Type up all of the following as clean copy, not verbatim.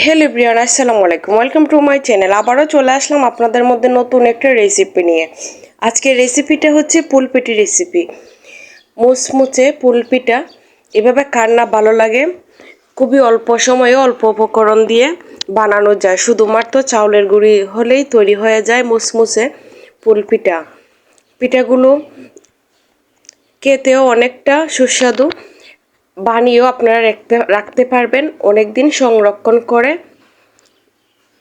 Hello everyone, আসসালামু আলাইকুম। Welcome to my channel. আবারও চলে আসলাম আপনাদের মধ্যে নতুন একটা রেসিপি নিয়ে। আজকের রেসিপিটা হচ্ছে পুলপিঠি রেসিপি। মুচমুচে পুলপিঠা এভাবে কার না ভালো লাগে। খুবই অল্প সময়ে অল্প উপকরণ দিয়ে বানানো যায়। শুধুমাত্র চাউলের গুঁড়ি হলেই তৈরি হয়ে যায় মুচমুচে পুলপিঠা। পিঠাগুলো খেতেও অনেকটা সুস্বাদু। বানিয়েও আপনারা রাখতে পারবেন অনেক দিন সংরক্ষণ করে।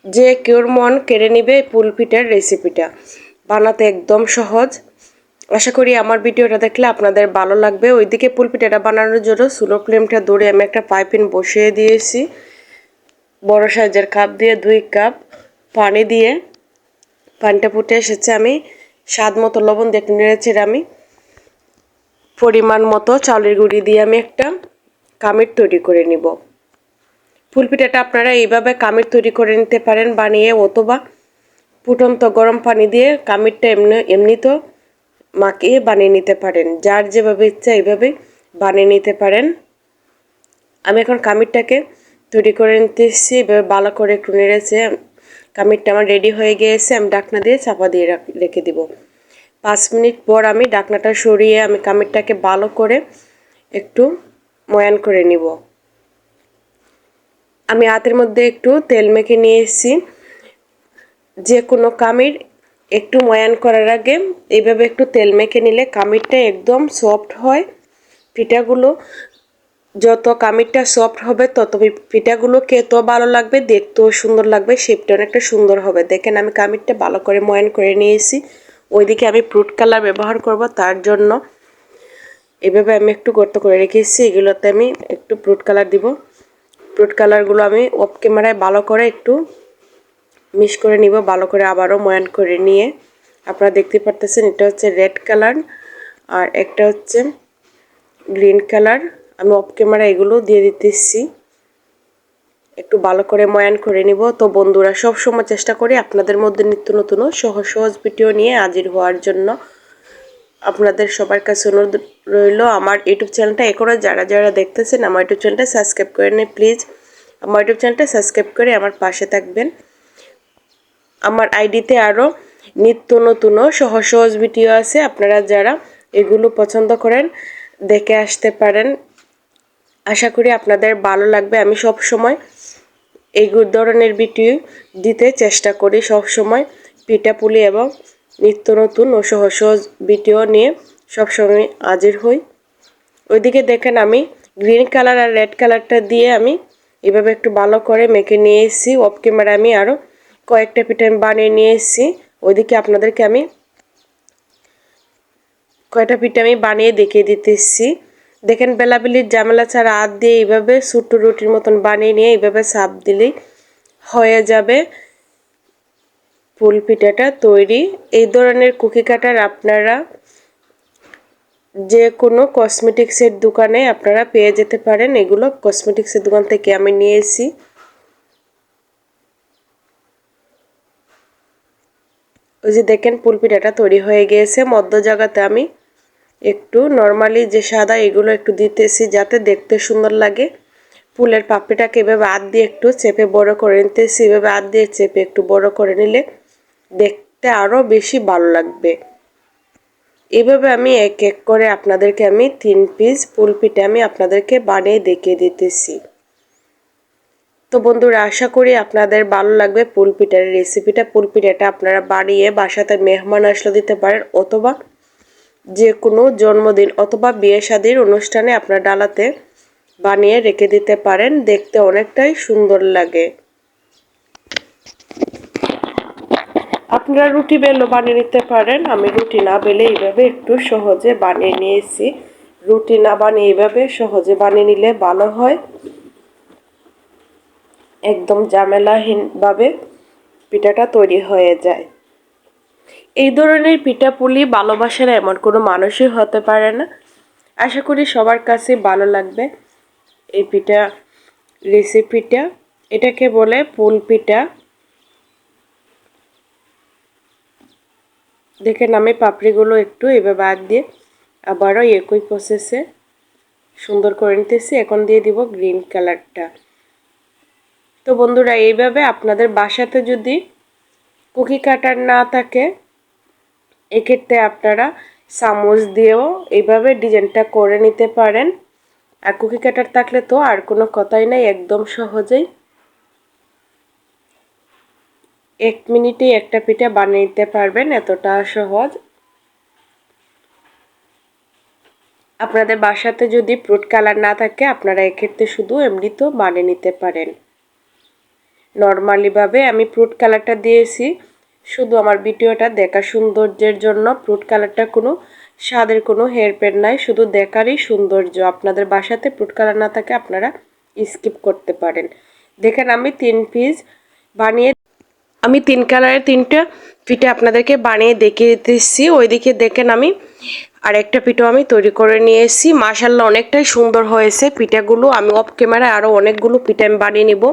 যে কেউর মন কেড়ে নিবে এই পুলপিঠার রেসিপিটা। বানাতে একদম সহজ। আশা করি আমার ভিডিওটা দেখলে আপনাদের ভালো লাগবে। ওইদিকে পুলপিঠাটা বানানোর জন্য স্লো ফ্লেমটা ধরে আমি একটা পাইপিন বসিয়ে দিয়েছি। বড় সাইজের কাপ দিয়ে 2 কাপ পানি দিয়ে পানিটা ফুটে এসেছে। আমি স্বাদ মতো লবণ দিয়ে নেড়েছি। আমি পরিমাণ মতো চাউলের গুঁড়ি দিয়ে আমি একটা কামিট তৈরি করে নিব। পুলপিঠাটা আপনারা এইভাবে কামিট তৈরি করে নিতে পারেন বানিয়ে, অথবা ফুটন্ত গরম পানি দিয়ে কামিটটা এমনি তো মাখিয়ে বানিয়ে নিতে পারেন। যার যেভাবে ইচ্ছা এইভাবে বানিয়ে নিতে পারেন। আমি এখন কামিটটাকে তৈরি করে নিতেছি। এভাবে ভালো করে একটু নেড়েছে। কামিটটা আমার রেডি হয়ে গিয়েছে। আমি ঢাকনা দিয়ে চাপা দিয়ে রেখে দিব। 5 মিনিট পর আমি ঢাকনাটা সরিয়ে আমি কামিটটাকে ভালো করে একটু ময়ান করে নিব। আমি হাতের মধ্যে একটু তেল মেখে নিয়ে এসেছি। যে কোনো কামির একটু ময়ান করার আগে এইভাবে একটু তেল মেখে নিলে কামিরটা একদম সফট হয়। পিঠাগুলো যত কামিরটা সফট হবে তত পিঠাগুলো খেতেও ভালো লাগবে, দেখতেও সুন্দর লাগবে, শেপটা অনেকটা সুন্দর হবে। দেখেন আমি কামিরটা ভালো করে ময়ান করে নিয়েছি। ওইদিকে আমি ফ্রুট কালার ব্যবহার করব, তার জন্য এভাবে আমি একটু গর্ত করে রেখেছি। এগুলোতে আমি একটু ফ্রুট কালার দিব। ফ্রুট কালারগুলো আমি অফ ক্যামেরায় ভালো করে একটু মিক্স করে নিব। ভালো করে আবারও ময়ান করে নিয়ে আপনারা দেখতে পারতেছেন এটা হচ্ছে রেড কালার আর একটা হচ্ছে গ্রিন কালার। আমি অফ ক্যামেরা এগুলো দিয়ে দিতেছি। একটু ভালো করে ময়ান করে নিব। তো বন্ধুরা, সব সময় চেষ্টা করি আপনাদের মধ্যে নিত্য নতুন সহজ সহজ ভিডিও নিয়ে হাজির হওয়ার জন্য। আপনাদের সবার কাছে অনুরোধ রইল, আমার ইউটিউব চ্যানেলটা এখনও যারা যারা দেখতেছেন আমার ইউটিউব চ্যানেলটা সাবস্ক্রাইব করে নিন প্লিজ। আমার ইউটিউব চ্যানেলটা সাবস্ক্রাইব করে আমার পাশে থাকবেন। আমার আইডিতে আরও নিত্য নতুন সহজ সহজ ভিডিও আছে। আপনারা যারা এগুলো পছন্দ করেন দেখে আসতে পারেন। আশা করি আপনাদের ভালো লাগবে। আমি সব সময় এই ধরনের ভিডিও দিতে চেষ্টা করি। সব সময় পিঠাপুলি এবং নিত্য নতুন ও সহজ সহজ ভিডিও নিয়ে সবসময় হাজির হই। ওইদিকে দেখেন আমি গ্রিন কালার আর রেড কালারটা দিয়ে আমি এভাবে একটু ভালো করে মেখে নিয়ে এসেছি। অফ ক্যামেরা আমি আরও কয়েকটা পিঠা আমি বানিয়ে নিয়ে এসেছি। ওইদিকে আপনাদেরকে আমি কয়টা পিঠা আমি বানিয়ে দেখিয়ে দিতেছি। দেখেন বেলাবেলির ঝামেলা ছাড়া হাত দিয়ে এইভাবে ছোট্ট রুটির মতন বানিয়ে নিয়ে এইভাবে চাপ দিলেই হয়ে যাবে পুল পিঠাটা তৈরি। এই ধরনের কুকি কাটার আপনারা যে কোনো কসমেটিক্সের দোকানে আপনারা পেয়ে যেতে পারেন। এগুলো কসমেটিক্সের দোকান থেকে আমি নিয়েছি। ওই যে দেখেন পুল পিঠাটা তৈরি হয়ে গিয়েছে। মধ্য জায়গাতে আমি একটু নর্মালি যে সাদা এগুলো একটু দিতেছি যাতে দেখতে সুন্দর লাগে। ফুলের পাপড়িটাকে এভাবে হাত দিয়ে একটু চেপে বড় করে নিতেছি। এভাবে হাত দিয়ে চেপে একটু বড় করে নিলে দেখতে আরও বেশি ভালো লাগবে। এভাবে আমি এক এক করে আপনাদেরকে আমি 3 পিস ফুল পিঠা আমি আপনাদেরকে বানিয়ে দেখিয়ে দিতেছি। তো বন্ধুরা, আশা করি আপনাদের ভালো লাগবে ফুল পিঠার রেসিপিটা। ফুল পিঠাটা আপনারা বানিয়ে বাসাতে মেহমান আসলে দিতে পারেন, অথবা যে কোনো জন্মদিন অথবা বিয়ে শাদীর অনুষ্ঠানে আপনার ডালাতে বানিয়ে রেখে দিতে পারেন। দেখতে অনেকটাই সুন্দর লাগে। আপনারা রুটি বেলও বানিয়ে নিতে পারেন। আমি রুটি না বেলে এইভাবে একটু সহজে বানিয়ে নিয়েছি। রুটি না বানিয়ে এইভাবে সহজে বানিয়ে নিলে ভালো হয়। একদম ঝামেলাহীনভাবে পিঠাটা তৈরি হয়ে যায়। এই ধরনের পিঠাপুলি ভালোবাসার এমন কোনো মানুষই হতে পারে না। আশা করি সবার কাছে ভালো লাগবে এই পিঠা রেসিপিটা। এটাকে বলে পুল পিঠা। দেখেন আমি পাপড়িগুলো একটু এভাবে বাদ দিয়ে আবারও একই প্রসেসে সুন্দর করে নিতেছি। এখন দিয়ে দিব গ্রিন কালারটা। তো বন্ধুরা এইভাবে আপনাদের বাসাতে যদি কুকি কাটার না থাকে এক্ষেত্রে আপনারা চামচ দিয়েও এইভাবে ডিজাইনটা করে নিতে পারেন। আর কুকি কাটার থাকলে তো আর কোনো কথাই নাই, একদম সহজেই 1 মিনিটে একটা পিঠা বানিয়ে নিতে পারবেন, এতটা সহজ। আপনাদের বাসাতে যদি ফ্রুট কালার না থাকে আপনারা এক্ষেত্রে শুধু এমনিতেও বানিয়ে নিতে পারেন। নর্মালিভাবে আমি ফ্রুট কালারটা দিয়েছি শুধু আমার ভিডিওটা দেখা সৌন্দর্যের জন্য। ফ্রুট কালারটা কোনো স্বাদের কোনো হেরফের নাই, শুধু দেখারই সৌন্দর্য। আপনাদের বাসাতে ফ্রুট কালার না থাকে আপনারা স্কিপ করতে পারেন। দেখেন আমি 3 পিস বানিয়ে আমি 3 কালারের 3টা পিঠা আপনাদেরকে বানিয়ে দেখিয়ে দিতেছি। ওইদিকে দেখেন আমি আরেকটা পিঠা আমি তৈরি করে নিয়ে এসেছি। মাশাআল্লাহ অনেকটাই সুন্দর হয়েছে পিঠাগুলো। আমি অফ ক্যামেরায় আরও অনেকগুলো পিঠা আমি বানিয়ে নিব।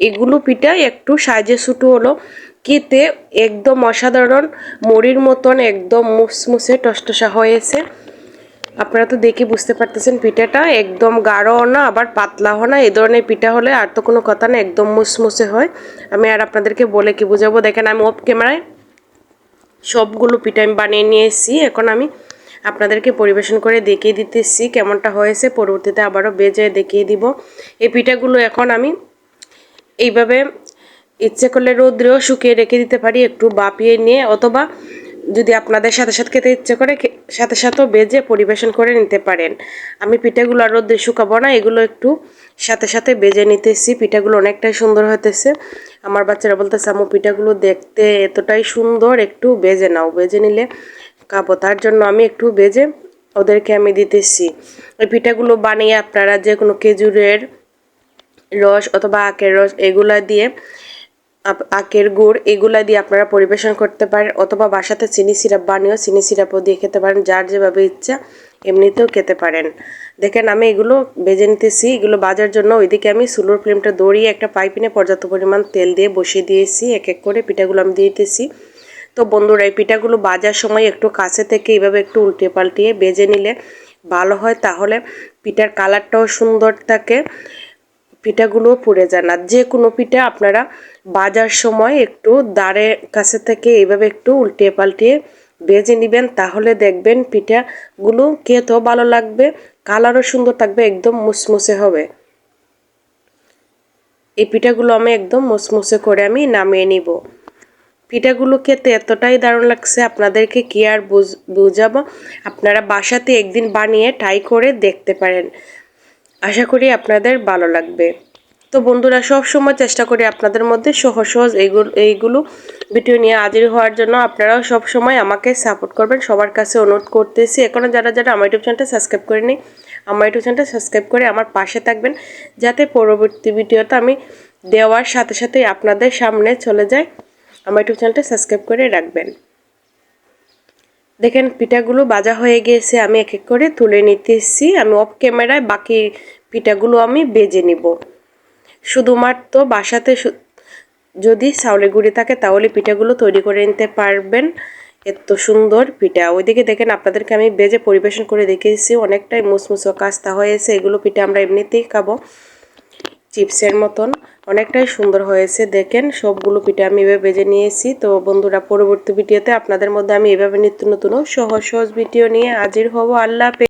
এগুলো পিঠা একটু সাইজে ছোটো হলো খেতে একদম অসাধারণ, মুড়ির মতন একদম মুসমুসে টসটসা হয়েছে। আপনারা তো দেখে বুঝতে পারতেছেন পিঠাটা একদম গাঢ়ও না আবার পাতলাও না। এই ধরনের পিঠা হলে আর তো কোনো কথা না, একদম মুসমুসে হয়। আমি আর আপনাদেরকে বলে কি বোঝাবো। দেখেন আমি অফ ক্যামেরায় সবগুলো পিঠা আমি বানিয়ে নিয়ে এসেছি। এখন আমি আপনাদেরকে পরিবেশন করে দেখিয়ে দিতেছি কেমনটা হয়েছে। পরবর্তীতে আবারও বেজে দেখিয়ে দিব। এই পিঠাগুলো এখন আমি এইভাবে ইচ্ছে করলে রোদ্রেও শুকিয়ে রেখে দিতে পারি, একটু বাপিয়ে নিয়ে, অথবা যদি আপনাদের সাথে সাথে খেতে ইচ্ছে করে সাথে সাথেও বেজে পরিবেশন করে নিতে পারেন। আমি পিঠাগুলো আর রোদ্রে শুকাবো না, এগুলো একটু সাথে সাথে বেজে নিতেছি। পিঠাগুলো অনেকটাই সুন্দর হতেছে। আমার বাচ্চারা বলতেছে আম্মু পিঠাগুলো দেখতে এতটাই সুন্দর, একটু বেজে নাও, বেজে নিলে খাবো। তার জন্য আমি একটু বেজে ওদেরকে আমি দিতেছি। ওই পিঠাগুলো বানিয়ে আপনারা যে কোনো খেজুরের রস অথবা আখের রস এগুলা দিয়ে, আখের গুড় এগুলা দিয়ে আপনারা পরিবেশন করতে পারেন, অথবা বাসাতে চিনি সিরাপ বানিয়েও চিনি সিরাপও দিয়ে খেতে পারেন। যার যেভাবে ইচ্ছা এমনিতেও খেতে পারেন। দেখেন আমি এগুলো ভেজে নিতেছি। এগুলো ভাজার জন্য ওইদিকে আমি চুলোর ফ্লেমটা ধরিয়ে একটা পাইপিনে পর্যাপ্ত পরিমাণ তেল দিয়ে বসিয়ে দিয়েছি। এক এক করে পিঠাগুলো আমি দিয়ে দিতেছি। তো বন্ধুরা এই পিঠাগুলো ভাজার সময় একটু কাছে থেকে এইভাবে একটু উল্টে পাল্টিয়ে ভেজে নিলে ভালো হয়, তাহলে পিঠার কালারটাও সুন্দর থাকে, পিঠাগুলো পুড়ে যায় না। যে কোনো পিঠা আপনারা ভাজার সময় একটু দাঁড়ের কাছে থেকে এইভাবে একটু উল্টিয়ে পাল্টিয়ে ভেজে নেবেন, তাহলে দেখবেন পিঠাগুলো খেতেও ভালো লাগবে, কালারও সুন্দর থাকবে, একদম মুসমুসে হবে। এই পিঠাগুলো আমি একদম মুসমুসে করে আমি নামিয়ে নিব। পিঠাগুলো খেতে এতটাই দারুণ লাগছে আপনাদেরকে কি আর বুঝাবো। আপনারা বাসাতে একদিন বানিয়ে ট্রাই করে দেখতে পারেন, আশা করি আপনাদের ভালো লাগবে। তো বন্ধুরা সব সময় চেষ্টা করি আপনাদের মধ্যে সহজ সহজ এইগুলো ভিডিও নিয়ে হাজির হওয়ার জন্য। আপনারাও সব সময় আমাকে সাপোর্ট করবেন, সবার কাছে অনুরোধ করতেছি। এখনও যারা যারা আমার ইউটিউব চ্যানেলটা সাবস্ক্রাইব করেনি, আমার ইউটিউব চ্যানেলটা সাবস্ক্রাইব করে আমার পাশে থাকবেন, যাতে পরবর্তী ভিডিওটা আমি দেওয়ার সাথে সাথে আপনাদের সামনে চলে যায়। আমার ইউটিউব চ্যানেলটা সাবস্ক্রাইব করে রাখবেন। দেখেন পিঠাগুলো ভাজা হয়ে গিয়েছে, আমি এক এক করে তুলে নিতেছি। আমি অফ ক্যামেরায় বাকি পিঠাগুলো আমি ভেজে নিব। শুধুমাত্র বাসাতে যদি চাউলের গুঁড়ি থাকে তাহলে পিঠাগুলো তৈরি করে নিতে পারবেন। এত সুন্দর পিঠা। ওইদিকে দেখেন আপনাদেরকে আমি ভেজে পরিবেশন করে দেখিয়েছি, অনেকটাই মুসমুসো কাস্তা হয়েছে। এগুলো পিঠা আমরা এমনিতেই খাবো চিপসের মতন, অনেকটাই সুন্দর হয়েছে। দেখেন সবগুলো পিঠা আমি এভাবে ভেজে নিয়েছি। তো বন্ধুরা পরবর্তী ভিডিওতে আপনাদের মধ্যে আমি এভাবে নিত্য নতুন সহজ সহজ ভিডিও নিয়ে হাজির হব। আল্লাহ হাফেজ।